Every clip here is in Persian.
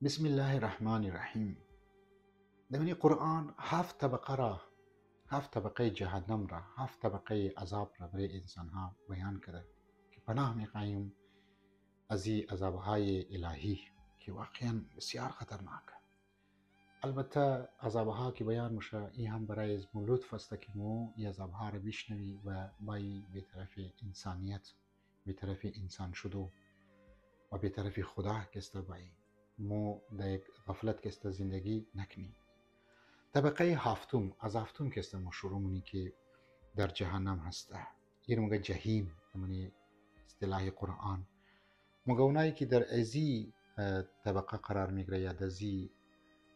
بسم الله الرحمن الرحیم. در قرآن هفت طبقه جهنم را، هفت طبقه عذاب را برای انسان ها بیان کرده که پناه میخواهیم از این عذابهای الهی که واقعا بسیار خطرناک. البته عذابها که بیان میشه این هم برای از لطف است که مو این عذابها را بشنوی و بای به طرف انسانیت، به طرف انسان شدو و به طرف خدا که است بایی مو در یک غفلت که است زندگی نکنی. طبقه هفتم از هفتم که است مو شروع منی که در جهنم هسته، این مگه جهیم منی اصطلاح قرآن. مگه اونایی که در ازی طبقه قرار میگیره یا در زی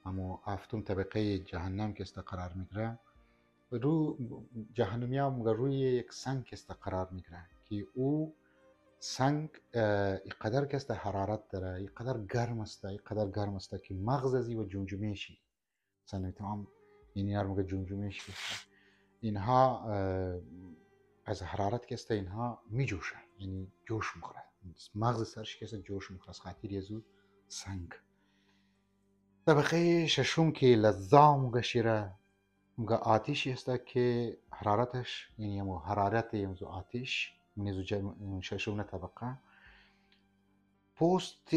همو هفتم طبقه جهنم که است قرار میگیره، رو جهنمی ها مگه روی یک سنگ که است قرار میگیره که او سنگ اینقدر که است حرارت داره، اینقدر گرم است، اینقدر گرم است که مغز ازی و جمجمهشی سنگ تمام این مگه جمجمهش که اینها از حرارت که است اینها می جوشه، یعنی جوش میخوره، مغز سرش که است جوش میخوره از خاطر یزو سنگ. طبقه ششم که لظا مگه شیره مگه آتیشی است که حرارتش یعنی همو حرارت یمزو آتیش ششم طبقه پوست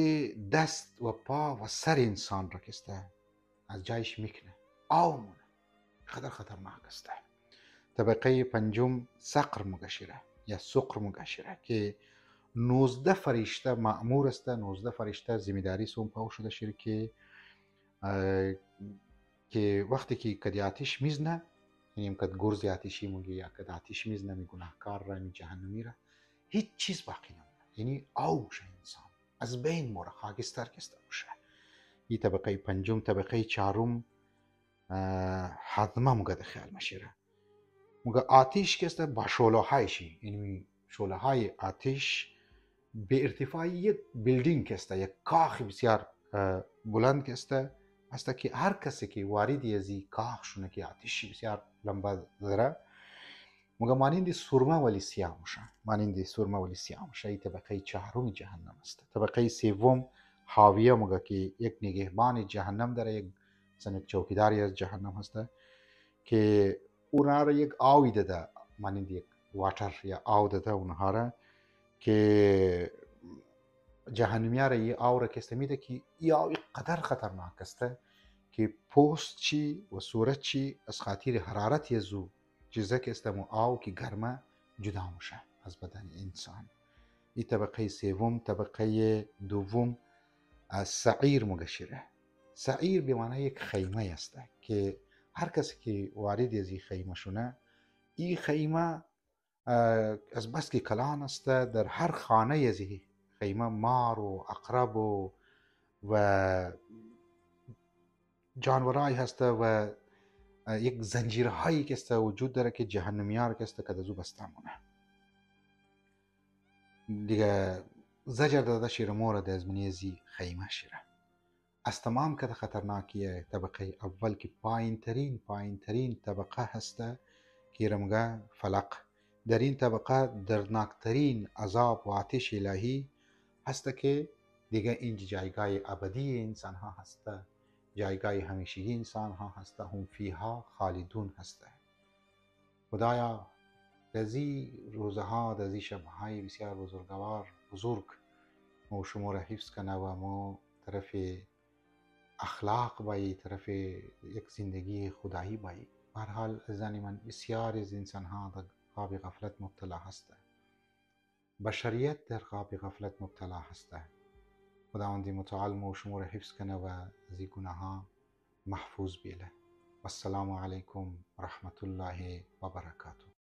دست و پا و سر انسان را کسته از جایش میکنه، آو مونه، خطر خطرناک است. طبقه پنجم سقر مگشیره یا سقر مگشیره که 19 فرشته مأمور است، 19 فرشته زمیداری سون پاو شده شیر که وقتی که کدی آتیش میزنه، یعنی کد گرز آتیشی مگی یا کد آتیش میزنه می گناهکار را می جهنمی را هیچ چیز باقی نمونه، یعنی آو شه انسان از بین موره، خاکستر کسته باشه. این طبقه پنجم. طبقه چهارم حتما مگه خیال مشیره مگه آتیش که است با شعله هایشی، یعنی شعله های آتیش به ارتفاع یک بیلدینگ که است، یک کاخ بسیار بلند که است که هر کسی که وارد از این کاخ شونه که آتیشی بسیار لنبا داره مگه مانند سرمه ولی سیاه میشه، مانند سرمه ولی سیاه میشه. این طبقه چهارم جهنم است. طبقه سوم حاویه مگه که یک نگهبان جهنم داره، یک چوکیداری از جهنم هست که اونها را یک آوی داده، مانند یک واتر یا آو داده اونها را که جهنمی ها را این آو را کسته میده که این آو قدر خطرناک است که پوست چی و صورت چی از خاطر حرارت یزو چیزه که است مو آو که گرمه جدا میشه از بدن انسان. این طبقه سوم. طبقه دوم از سعیر مگشیره. سعیر به معنی یک خیمه است که هر کسی که وارد از این خیمه شونه، این خیمه از بس که کلان است، در هر خانه از این خیمه مار و عقرب و جانورایی هست و یک زنجیرهایی که است وجود داره که جهنمیار که است که دزو بسته مونه دیگه زجر داده شیر مورد از منیزی خیمه شیره. از تمام که خطرناکیه طبقه اول که پایین ترین طبقه هسته که رمگه فلق. در این طبقه دردناکترین عذاب و آتش الهی هسته که دیگه این جایگاه ابدی انسان ها هسته، جایگاه همیشگی انسان ها هسته، هم فیها خالدون هسته. خدایا دزی روزها دزی شبهای بسیار بزرگ مو شما را حفظ کنه و مو طرف اخلاق بایی، طرف یک زندگی خدایی بایی. هر حال زنی من بسیار از انسان ها در خواب غفلت مبتلا هسته، بشریت در خواب غفلت مبتلا هسته. خداوند متعال مو شما را حفظ کنه و از این گناه ها محفوظ بیله. والسلام علیکم و رحمت الله و برکاته.